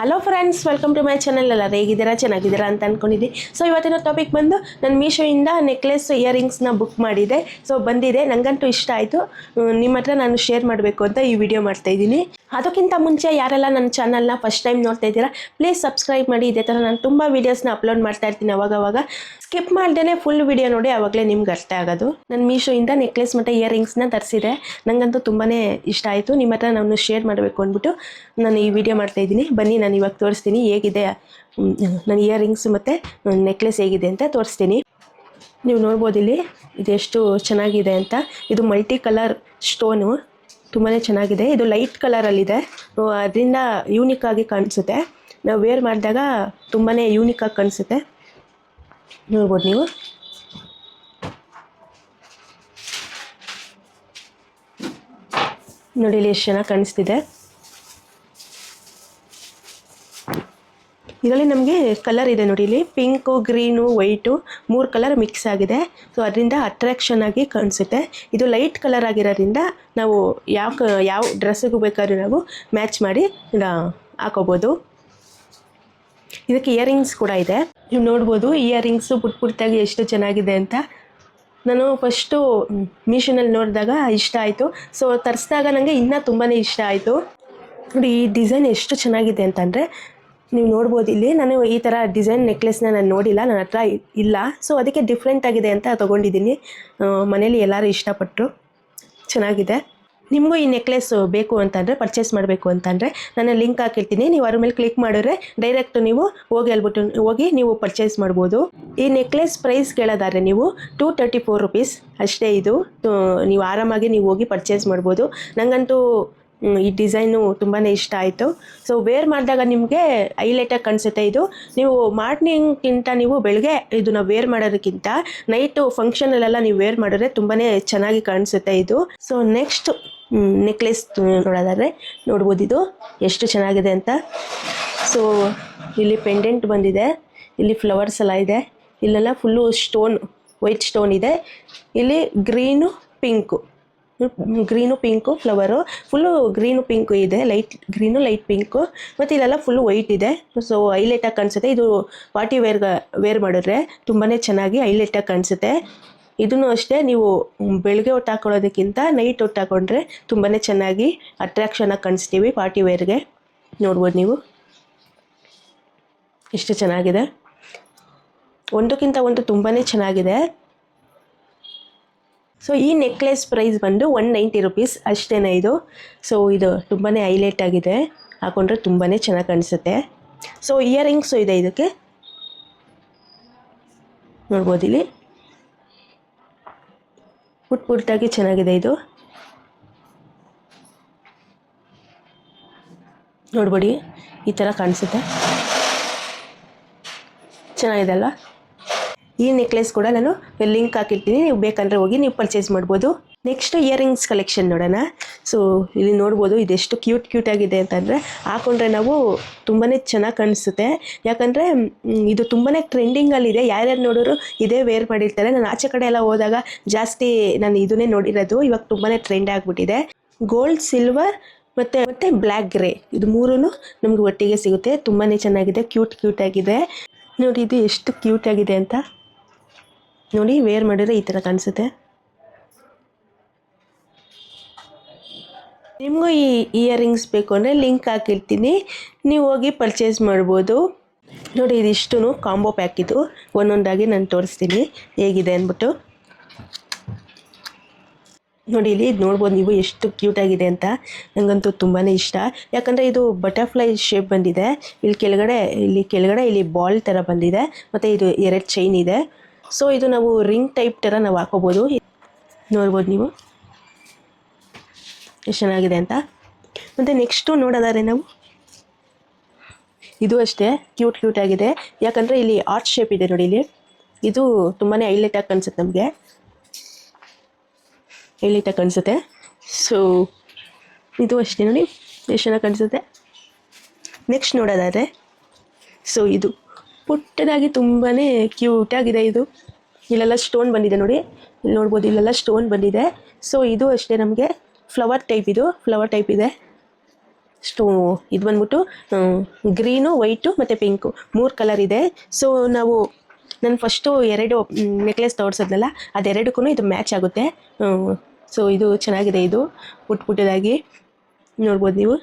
Hello friends, welcome to my channel. ಎಲ್ಲರೂ ಹೇಗಿದ್ದೀರಾ, ಚೆನ್ನಾಗಿದ್ದೀರಾ ಅಂತ ಅಂದ್ಕೊಂಡಿದ್ದೆ. ಸೊ ಇವತ್ತಿನ ಟಾಪಿಕ್ ಬಂದು ನಾನು ಮೀಶೋಯಿಂದ ನೆಕ್ಲೆಸ್ ಇಯರಿಂಗ್ಸ್ನ ಬುಕ್ ಮಾಡಿದೆ. ಸೊ ಬಂದಿದೆ, ನನಗಂತೂ ಇಷ್ಟ ಆಯಿತು. ನಿಮ್ಮ ಹತ್ರ ನಾನು ಶೇರ್ ಮಾಡಬೇಕು ಅಂತ ಈ ವಿಡಿಯೋ ಮಾಡ್ತಾಯಿದ್ದೀನಿ. ಅದಕ್ಕಿಂತ ಮುಂಚೆ ಯಾರೆಲ್ಲ ನನ್ನ ಚಾನಲ್ನ ಫಸ್ಟ್ ಟೈಮ್ ನೋಡ್ತಾ ಇದ್ದೀರಾ, ಪ್ಲೀಸ್ ಸಬ್ಸ್ಕ್ರೈಬ್ ಮಾಡಿ. ಇದೇ ಥರ ನಾನು ತುಂಬ ವೀಡಿಯೋಸ್ನ ಅಪ್ಲೋಡ್ ಮಾಡ್ತಾ ಇರ್ತೀನಿ ಅವಾಗವಾಗ. ಸ್ಕಿಪ್ ಮಾಡ್ದೇ ಫುಲ್ ವಿಡಿಯೋ ನೋಡಿ, ಆವಾಗಲೇ ನಿಮ್ಗೆ ಅರ್ಥ ಆಗೋದು. ನಾನು ಮೀಶೋಯಿಂದ ನೆಕ್ಲೆಸ್ ಮತ್ತು ಇಯರಿಂಗ್ಸ್ನ ತರಿಸಿದೆ. ನನಗಂತೂ ತುಂಬಾ ಇಷ್ಟ ಆಯಿತು. ನಿಮ್ಮ ಹತ್ರ ನಾನು ಶೇರ್ ಮಾಡಬೇಕು ಅಂದ್ಬಿಟ್ಟು ನಾನು ಈ ವಿಡಿಯೋ ಮಾಡ್ತಾಯಿದ್ದೀನಿ. ಬನ್ನಿ, ನಾನು ಇವಾಗ ತೋರಿಸ್ತೀನಿ ಹೇಗಿದೆ ನನ್ನ ಇಯರಿಂಗ್ಸ್ ಮತ್ತು ನೆಕ್ಲೆಸ್ ಹೇಗಿದೆ ಅಂತ ತೋರಿಸ್ತೀನಿ. ನೀವು ನೋಡ್ಬೋದು ಇಲ್ಲಿ ಇದೆಷ್ಟು ಚೆನ್ನಾಗಿದೆ ಅಂತ. ಇದು ಮಲ್ಟಿ ಕಲರ್ ಸ್ಟೋನು, ತುಂಬಾ ಚೆನ್ನಾಗಿದೆ. ಇದು ಲೈಟ್ ಕಲರಲ್ಲಿದೆ, ಅದರಿಂದ ಯೂನಿಕ್ ಆಗಿ ಕಾಣಿಸುತ್ತೆ. ನಾವು ವೇರ್ ಮಾಡಿದಾಗ ತುಂಬಾ ಯೂನಿಕ್ ಆಗಿ ಕಾಣಿಸುತ್ತೆ. ನೋಡ್ಬೋದು ನೀವು. ನೋಡಿ ಇಲ್ಲಿ ಎಷ್ಟು ಚೆನ್ನಾಗಿ ಕಾಣಿಸ್ತಿದೆ. ಇದರಲ್ಲಿ ನಮಗೆ ಕಲರ್ ಇದೆ ನೋಡಿ, ಇಲ್ಲಿ pink, green, white 3 colour mix ಆಗಿದೆ. ಸೊ ಅದರಿಂದ ಅಟ್ರಾಕ್ಷನ್ ಆಗಿ ಕಾಣಿಸುತ್ತೆ. ಇದು ಲೈಟ್ ಕಲರ್ ಆಗಿರೋದ್ರಿಂದ ನಾವು ಯಾವ ಡ್ರೆಸ್ಸಿಗೂ ಬೇಕಾದ್ರೂ ನಾವು ಮ್ಯಾಚ್ ಮಾಡಿ ಹಾಕೋಬೋದು. ಇದಕ್ಕೆ ಇಯರಿಂಗ್ಸ್ ಕೂಡ ಇದೆ. ನೀವು ನೋಡ್ಬೋದು ಇಯರಿಂಗ್ಸು ಪುಟ್ಟಾಗಿ ಎಷ್ಟು ಚೆನ್ನಾಗಿದೆ ಅಂತ. ನಾನು ಫಸ್ಟು ಮೀಶೋನಲ್ಲಿ ನೋಡಿದಾಗ ಇಷ್ಟ ಆಯಿತು. ಸೊ ತರಿಸಿದಾಗ ನನಗೆ ಇನ್ನೂ ತುಂಬಾ ಇಷ್ಟ ಆಯಿತು. ನೋಡಿ ಈ ಡಿಸೈನ್ ಎಷ್ಟು ಚೆನ್ನಾಗಿದೆ ಅಂತಂದರೆ, ನೀವು ನೋಡ್ಬೋದು ಇಲ್ಲಿ. ನಾನು ಈ ಥರ ಡಿಸೈನ್ ನೆಕ್ಲೆಸ್ನ ನಾನು ನೋಡಿಲ್ಲ, ನನ್ನ ಹತ್ರ ಇಲ್ಲ. ಸೊ ಅದಕ್ಕೆ ಡಿಫ್ರೆಂಟ್ ಆಗಿದೆ ಅಂತ ತೊಗೊಂಡಿದ್ದೀನಿ. ಮನೇಲಿ ಎಲ್ಲರೂ ಇಷ್ಟಪಟ್ಟರು, ಚೆನ್ನಾಗಿದೆ. ನಿಮಗೂ ಈ ನೆಕ್ಲೆಸ್ ಬೇಕು ಅಂತಂದರೆ, ಪರ್ಚೇಸ್ ಮಾಡಬೇಕು ಅಂತಂದರೆ ನಾನು ಲಿಂಕ್ ಹಾಕಿರ್ತೀನಿ. ನೀವು ಅದ್ರ ಮೇಲೆ ಕ್ಲಿಕ್ ಮಾಡಿದ್ರೆ ಡೈರೆಕ್ಟ್ ನೀವು ಹೋಗಿ ನೀವು ಪರ್ಚೇಸ್ ಮಾಡ್ಬೋದು. ಈ ನೆಕ್ಲೆಸ್ ಪ್ರೈಸ್ ಕೇಳೋದಾದ್ರೆ ನೀವು 234 ರುಪೀಸ್ ಅಷ್ಟೇ. ಇದು ನೀವು ಆರಾಮಾಗಿ ನೀವು ಹೋಗಿ ಪರ್ಚೇಸ್ ಮಾಡ್ಬೋದು. ನನಗಂತೂ ಈ ಡಿಸೈನು ತುಂಬಾ ಇಷ್ಟ ಆಯಿತು. ಸೊ ವೇರ್ ಮಾಡಿದಾಗ ನಿಮಗೆ ಹೈಲೈಟಾಗಿ ಕಾಣಿಸುತ್ತೆ. ಇದು ನೀವು ಮಾರ್ನಿಂಗ್ಗಿಂತ ನೀವು ಬೆಳಗ್ಗೆ ಇದನ್ನ ವೇರ್ ಮಾಡೋದಕ್ಕಿಂತ ನೈಟು ಫಂಕ್ಷನಲ್ಲೆಲ್ಲ ನೀವು ವೇರ್ ಮಾಡಿದ್ರೆ ತುಂಬಾ ಚೆನ್ನಾಗಿ ಕಾಣಿಸುತ್ತೆ ಇದು. ಸೊ ನೆಕ್ಸ್ಟ್ ನೆಕ್ಲೆಸ್ ನೋಡೋದಾದ್ರೆ ನೋಡ್ಬೋದು ಇದು ಎಷ್ಟು ಚೆನ್ನಾಗಿದೆ ಅಂತ. ಸೊ ಇಲ್ಲಿ ಪೆಂಡೆಂಟ್ ಬಂದಿದೆ, ಇಲ್ಲಿ ಫ್ಲವರ್ಸ್ ಎಲ್ಲ ಇದೆ, ಇಲ್ಲೆಲ್ಲ ಫುಲ್ಲು ಸ್ಟೋನ್, ವೈಟ್ ಸ್ಟೋನ್ ಇದೆ. ಇಲ್ಲಿ green pink flower, full green pink ಇದೆ, ಲೈಟ್ ಗ್ರೀನು ಲೈಟ್ ಪಿಂಕು, ಮತ್ತು ಇಲ್ಲೆಲ್ಲ ಫುಲ್ಲು ವೈಟ್ ಇದೆ. ಸೊ ಹೈಲೈಟಾಗಿ ಕಾಣಿಸುತ್ತೆ. ಇದು ಪಾರ್ಟಿ ವೇರ್ ಮಾಡಿದ್ರೆ ತುಂಬಾ ಚೆನ್ನಾಗಿ ಹೈಲೈಟಾಗಿ ಕಾಣಿಸುತ್ತೆ. ಇದನ್ನು ಅಷ್ಟೇ, ನೀವು ಬೆಳಗ್ಗೆ ಹೊತ್ತು ಹಾಕೊಳ್ಳೋದಕ್ಕಿಂತ ನೈಟ್ ಹೊತ್ತು ಹಾಕೊಂಡ್ರೆ ತುಂಬಾ ಚೆನ್ನಾಗಿ ಅಟ್ರಾಕ್ಷನಾಗಿ ಕಾಣಿಸ್ತೀವಿ ಪಾರ್ಟಿ ವೇರ್ಗೆ. ನೋಡ್ಬೋದು ನೀವು ಎಷ್ಟು ಚೆನ್ನಾಗಿದೆ. ಒಂದಕ್ಕಿಂತ ಒಂದು ತುಂಬಾ ಚೆನ್ನಾಗಿದೆ. ಸೊ ಈ ನೆಕ್ಲೆಸ್ ಪ್ರೈಸ್ ಬಂದು 190 ರುಪೀಸ್ ಅಷ್ಟೇನೆ ಇದು. ಸೊ ಇದು ತುಂಬಾ ಹೈಲೈಟ್ ಆಗಿದೆ, ಹಾಕೊಂಡ್ರೆ ತುಂಬಾ ಚೆನ್ನಾಗಿ ಕಾಣಿಸುತ್ತೆ. ಸೊ ಇಯರಿಂಗ್ಸು ಇದೆ ಇದಕ್ಕೆ, ನೋಡ್ಬೋದು ಇಲ್ಲಿ ಪುಟ್ಟಾಗಿ ಚೆನ್ನಾಗಿದೆ. ಇದು ನೋಡ್ಬೋದು ಈ ಥರ ಕಾಣಿಸುತ್ತೆ, ಚೆನ್ನಾಗಿದೆ ಅಲ್ವಾ. ಈ ನೆಕ್ಲೆಸ್ ಕೂಡ ನಾನು ಲಿಂಕ್ ಹಾಕಿರ್ತೀನಿ, ನೀವು ಬೇಕಂದರೆ ಹೋಗಿ ನೀವು ಪರ್ಚೇಸ್ ಮಾಡ್ಬೋದು. ನೆಕ್ಸ್ಟ್ ಇಯರಿಂಗ್ಸ್ ಕಲೆಕ್ಷನ್ ನೋಡೋಣ. ಸೊ ಇಲ್ಲಿ ನೋಡ್ಬೋದು ಇದೆಷ್ಟು ಕ್ಯೂಟ್ ಆಗಿದೆ ಅಂತಂದರೆ, ಹಾಕೊಂಡ್ರೆ ನಾವು ತುಂಬಾ ಚೆನ್ನಾಗಿ ಕಾಣಿಸುತ್ತೆ. ಯಾಕಂದರೆ ಇದು ತುಂಬಾ ಟ್ರೆಂಡಿಂಗಲ್ಲಿದೆ. ಯಾರ್ಯಾರು ನೋಡೋರು ಇದೇ ವೇರ್ ಮಾಡಿರ್ತಾರೆ. ನಾನು ಆಚೆ ಕಡೆ ಎಲ್ಲ ಹೋದಾಗ ಜಾಸ್ತಿ ನಾನು ಇದನ್ನೇ ನೋಡಿರೋದು. ಇವಾಗ ತುಂಬಾ ಟ್ರೆಂಡ್ ಆಗಿಬಿಟ್ಟಿದೆ. ಗೋಲ್ಡ್, ಸಿಲ್ವರ್ ಮತ್ತು ಬ್ಲ್ಯಾಕ್ ಗ್ರೇ, ಇದು ಮೂರೂ ನಮ್ಗೆ ಒಟ್ಟಿಗೆ ಸಿಗುತ್ತೆ. ತುಂಬಾ ಚೆನ್ನಾಗಿದೆ, ಕ್ಯೂಟ್ ಆಗಿದೆ. ನೋಡಿ ಇದು ಎಷ್ಟು ಕ್ಯೂಟ್ ಆಗಿದೆ ಅಂತ. ನೋಡಿ ವೇರ್ ಮಾಡಿದ್ರೆ ಈ ಥರ ಕಾಣಿಸುತ್ತೆ. ನಿಮಗೂ ಈ ಇಯರಿಂಗ್ಸ್ ಬೇಕು ಅಂದರೆ ಲಿಂಕ್ ಹಾಕಿರ್ತೀನಿ, ನೀವು ಹೋಗಿ ಪರ್ಚೇಸ್ ಮಾಡ್ಬೋದು. ನೋಡಿ ಇದಿಷ್ಟು ಕಾಂಬೋ ಪ್ಯಾಕ್. ಇದು ಒಂದೊಂದಾಗಿ ನಾನು ತೋರಿಸ್ತೀನಿ ಹೇಗಿದೆ ಅಂದ್ಬಿಟ್ಟು. ನೋಡಿ ಇಲ್ಲಿ ಇದು ನೋಡ್ಬೋದು ನೀವು ಎಷ್ಟು ಕ್ಯೂಟಾಗಿದೆ ಅಂತ. ನನಗಂತೂ ತುಂಬಾ ಇಷ್ಟ. ಯಾಕಂದರೆ ಇದು ಬಟರ್ಫ್ಲೈ ಶೇಪ್ ಬಂದಿದೆ. ಇಲ್ಲಿ ಕೆಳಗಡೆ ಇಲ್ಲಿ ಬಾಲ್ ಥರ ಬಂದಿದೆ, ಮತ್ತು ಇದು 2 ಚೈನ್ ಇದೆ. ಸೊ ಇದು ನಾವು ರಿಂಗ್ ಟೈಪ್ ಥರ ನಾವು ಹಾಕೋಬೋದು. ನೋಡ್ಬೋದು ನೀವು ಎಷ್ಟು ಚೆನ್ನಾಗಿದೆ ಅಂತ. ಮತ್ತು ನೆಕ್ಸ್ಟು ನೋಡೋದಾದ್ರೆ ನಾವು ಇದು ಅಷ್ಟೇ ಕ್ಯೂಟ್ ಆಗಿದೆ. ಯಾಕಂದರೆ ಇಲ್ಲಿ ಆರ್ಟ್ ಶೇಪ್ ಇದೆ ನೋಡಿ. ಇಲ್ಲಿ ಇದು ತುಂಬಾ ಹೈಲೈಟಾಗಿ ಕಾಣಿಸುತ್ತೆ, ನಮಗೆ ಹೈಲೈಟಾಗಿ ಕಾಣಿಸುತ್ತೆ. ಸೊ ಇದು ಅಷ್ಟೇ ನೋಡಿ ಎಷ್ಟು ಚೆನ್ನಾಗಿ ಕಾಣಿಸುತ್ತೆ. ನೆಕ್ಸ್ಟ್ ನೋಡೋದಾದರೆ ಸೊ ಇದು ಪುಟ್ಟದಾಗಿ ತುಂಬಾ ಕ್ಯೂಟಾಗಿದೆ. ಇದು ಇಲ್ಲೆಲ್ಲ ಸ್ಟೋನ್ ಬಂದಿದೆ ನೋಡಿ, ಇಲ್ಲಿ ನೋಡ್ಬೋದು ಇಲ್ಲೆಲ್ಲ ಸ್ಟೋನ್ ಬಂದಿದೆ. ಸೊ ಇದು ಅಷ್ಟೇ ನಮಗೆ ಫ್ಲವರ್ ಟೈಪ್ ಇದೆ. ಸ್ಟೋ ಇದು ಬಂದ್ಬಿಟ್ಟು ಗ್ರೀನು ವೈಟು ಮತ್ತು ಪಿಂಕು 3 ಕಲರ್ ಇದೆ. ಸೊ ನಾನು ಫಸ್ಟು 2 ನೆಕ್ಲೆಸ್ ತೋರಿಸಿದ್ನಲ್ಲ ಅದೆರಡಕ್ಕೂ ಇದು ಮ್ಯಾಚ್ ಆಗುತ್ತೆ. ಸೊ ಇದು ಚೆನ್ನಾಗಿದೆ, ಇದು ಪುಟ್ಟದಾಗಿ ನೋಡ್ಬೋದು ನೀವು,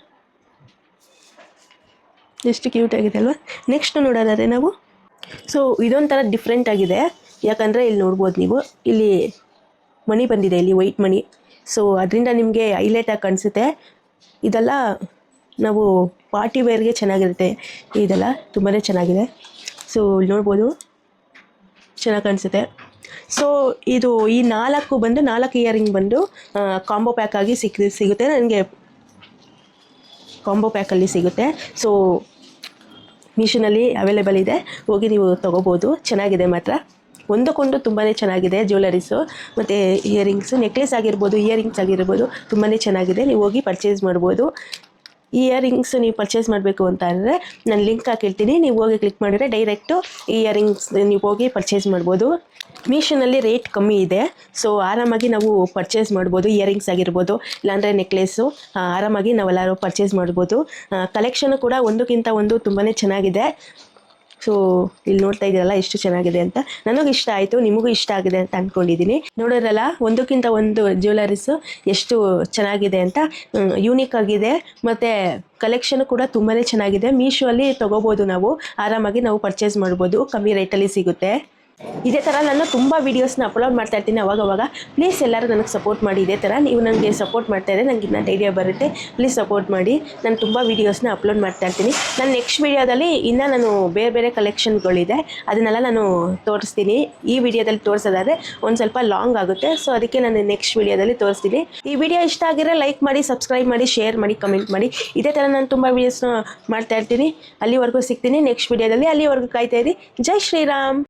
ಎಷ್ಟು ಕ್ಯೂಟ್ ಆಗಿದೆ ಅಲ್ವಾ. ನೆಕ್ಸ್ಟ್ ನೋಡೋದಾದರೆ ನಾವು, ಸೊ ಇದೊಂಥರ ಡಿಫ್ರೆಂಟ್ ಆಗಿದೆ, ಯಾಕಂದರೆ ಇಲ್ಲಿ ನೋಡ್ಬೋದು ನೀವು, ಇಲ್ಲಿ ಮಣಿ ಬಂದಿದೆ, ಇಲ್ಲಿ ವೈಟ್ ಮಣಿ. ಸೊ ಅದರಿಂದ ನಿಮಗೆ ಹೈಲೈಟಾಗಿ ಕಾಣಿಸುತ್ತೆ. ಇದೆಲ್ಲ ನಾವು ಪಾರ್ಟಿ ವೇರ್ಗೆ ಚೆನ್ನಾಗಿರುತ್ತೆ, ಇದೆಲ್ಲ ತುಂಬಾ ಚೆನ್ನಾಗಿದೆ. ಸೊ ಇಲ್ಲಿ ನೋಡ್ಬೋದು ಚೆನ್ನಾಗಿ ಕಾಣಿಸುತ್ತೆ. ಸೊ ಇದು ಈ 4 ಇಯರಿಂಗ್ ಬಂದು ಕಾಂಬೋ ಪ್ಯಾಕ್ ಆಗಿ ಸಿಗುತ್ತೆ ನನಗೆ, ಕಾಂಬೋ ಪ್ಯಾಕಲ್ಲಿ ಸಿಗುತ್ತೆ. ಸೊ ಮೀಶೋನಲ್ಲಿ ಅವೈಲೇಬಲ್ ಇದೆ, ಹೋಗಿ ನೀವು ತೊಗೋಬೋದು. ಚೆನ್ನಾಗಿದೆ ಮಾತ್ರ, ಒಂದಕ್ಕೊಂದು ತುಂಬಾ ಚೆನ್ನಾಗಿದೆ. ಜ್ಯುವೆಲರೀಸು ಮತ್ತು ಇಯರಿಂಗ್ಸು, ನೆಕ್ಲೆಸ್ ಆಗಿರ್ಬೋದು, ಇಯರಿಂಗ್ಸ್ ಆಗಿರ್ಬೋದು ತುಂಬಾ ಚೆನ್ನಾಗಿದೆ. ನೀವು ಹೋಗಿ ಪರ್ಚೇಸ್ ಮಾಡ್ಬೋದು. ಇಯರಿಂಗ್ಸ್ ನೀವು ಪರ್ಚೇಸ್ ಮಾಡಬೇಕು ಅಂತ ಅಂದರೆ ನಾನು ಲಿಂಕ್ ಹಾಕಿರ್ತೀನಿ, ನೀವು ಹೋಗಿ ಕ್ಲಿಕ್ ಮಾಡಿದರೆ ಡೈರೆಕ್ಟು ಇಯರಿಂಗ್ಸ್ ನೀವು ಹೋಗಿ ಪರ್ಚೇಸ್ ಮಾಡ್ಬೋದು. ಮೀಶೋನಲ್ಲಿ ರೇಟ್ ಕಮ್ಮಿ ಇದೆ, ಸೊ ಆರಾಮಾಗಿ ನಾವು ಪರ್ಚೇಸ್ ಮಾಡ್ಬೋದು. ಇಯರಿಂಗ್ಸ್ ಆಗಿರ್ಬೋದು, ಇಲ್ಲಾಂದರೆ ನೆಕ್ಲೆಸ್ಸು ಆರಾಮಾಗಿ ನಾವೆಲ್ಲರೂ ಪರ್ಚೇಸ್ ಮಾಡ್ಬೋದು. ಕಲೆಕ್ಷನು ಕೂಡ ಒಂದಕ್ಕಿಂತ ಒಂದು ತುಂಬಾ ಚೆನ್ನಾಗಿದೆ. ಸೊ ಇಲ್ಲಿ ನೋಡ್ತಾ ಇದ್ದೀರಲ್ಲ ಎಷ್ಟು ಚೆನ್ನಾಗಿದೆ ಅಂತ, ನನಗೂ ಇಷ್ಟ ಆಯಿತು, ನಿಮಗೂ ಇಷ್ಟ ಆಗಿದೆ ಅಂತ ಅಂದ್ಕೊಂಡಿದ್ದೀನಿ. ನೋಡೋರಲ್ಲ ಒಂದಕ್ಕಿಂತ ಒಂದು ಜ್ಯುವೆಲರೀಸು ಎಷ್ಟು ಚೆನ್ನಾಗಿದೆ ಅಂತ, ಯೂನಿಕ್ ಆಗಿದೆ ಮತ್ತು ಕಲೆಕ್ಷನ್ ಕೂಡ ತುಂಬಾ ಚೆನ್ನಾಗಿದೆ. ಮೀಶೋ ಅಲ್ಲಿ ತೊಗೋಬೋದು, ನಾವು ಆರಾಮಾಗಿ ನಾವು ಪರ್ಚೇಸ್ ಮಾಡ್ಬೋದು, ಕಮ್ಮಿ ರೇಟಲ್ಲಿ ಸಿಗುತ್ತೆ. ಇದೇ ಥರ ನಾನು ತುಂಬ ವೀಡಿಯೋಸ್ನ ಅಪ್ಲೋಡ್ ಮಾಡ್ತಾ ಇರ್ತೀನಿ ಅವಾಗವಾಗ. ಪ್ಲೀಸ್ ಎಲ್ಲರೂ ನನಗೆ ಸಪೋರ್ಟ್ ಮಾಡಿ. ಇದೇ ಥರ ನೀವು ನನಗೆ ಸಪೋರ್ಟ್ ಮಾಡ್ತಾಯಿದ್ರೆ ನನಗೆ ಇನ್ನೂ ಧೈರ್ಯ ಬರುತ್ತೆ. ಪ್ಲೀಸ್ ಸಪೋರ್ಟ್ ಮಾಡಿ. ನಾನು ತುಂಬ ವೀಡಿಯೋಸ್ನ ಅಪ್ಲೋಡ್ ಮಾಡ್ತಾ ಇರ್ತೀನಿ. ನಾನು ನೆಕ್ಸ್ಟ್ ವೀಡಿಯೋದಲ್ಲಿ ಇನ್ನೂ ನಾನು ಬೇರೆ ಕಲೆಕ್ಷನ್ಗಳಿದೆ, ಅದನ್ನೆಲ್ಲ ನಾನು ತೋರಿಸ್ತೀನಿ. ಈ ವಿಡಿಯೋದಲ್ಲಿ ತೋರಿಸೋದಾದರೆ ಒಂದು ಸ್ವಲ್ಪ ಲಾಂಗ್ ಆಗುತ್ತೆ, ಸೊ ಅದಕ್ಕೆ ನಾನು ನೆಕ್ಸ್ಟ್ ವೀಡಿಯೋದಲ್ಲಿ ತೋರಿಸ್ತೀನಿ. ಈ ವಿಡಿಯೋ ಇಷ್ಟ ಆಗಿದ್ರೆ ಲೈಕ್ ಮಾಡಿ, ಸಬ್ಸ್ಕ್ರೈಬ್ ಮಾಡಿ, ಶೇರ್ ಮಾಡಿ, ಕಮೆಂಟ್ ಮಾಡಿ. ಇದೇ ಥರ ನಾನು ತುಂಬ ವೀಡಿಯೋಸ್ನ ಮಾಡ್ತಾ ಇರ್ತೀನಿ. ಅಲ್ಲಿವರೆಗೂ ಸಿಗ್ತೀನಿ ನೆಕ್ಸ್ಟ್ ವೀಡಿಯೋದಲ್ಲಿ. ಅಲ್ಲಿವರೆಗೂ ಕಾಯ್ತಾ ಇರಿ. ಜೈ ಶ್ರೀರಾಮ್.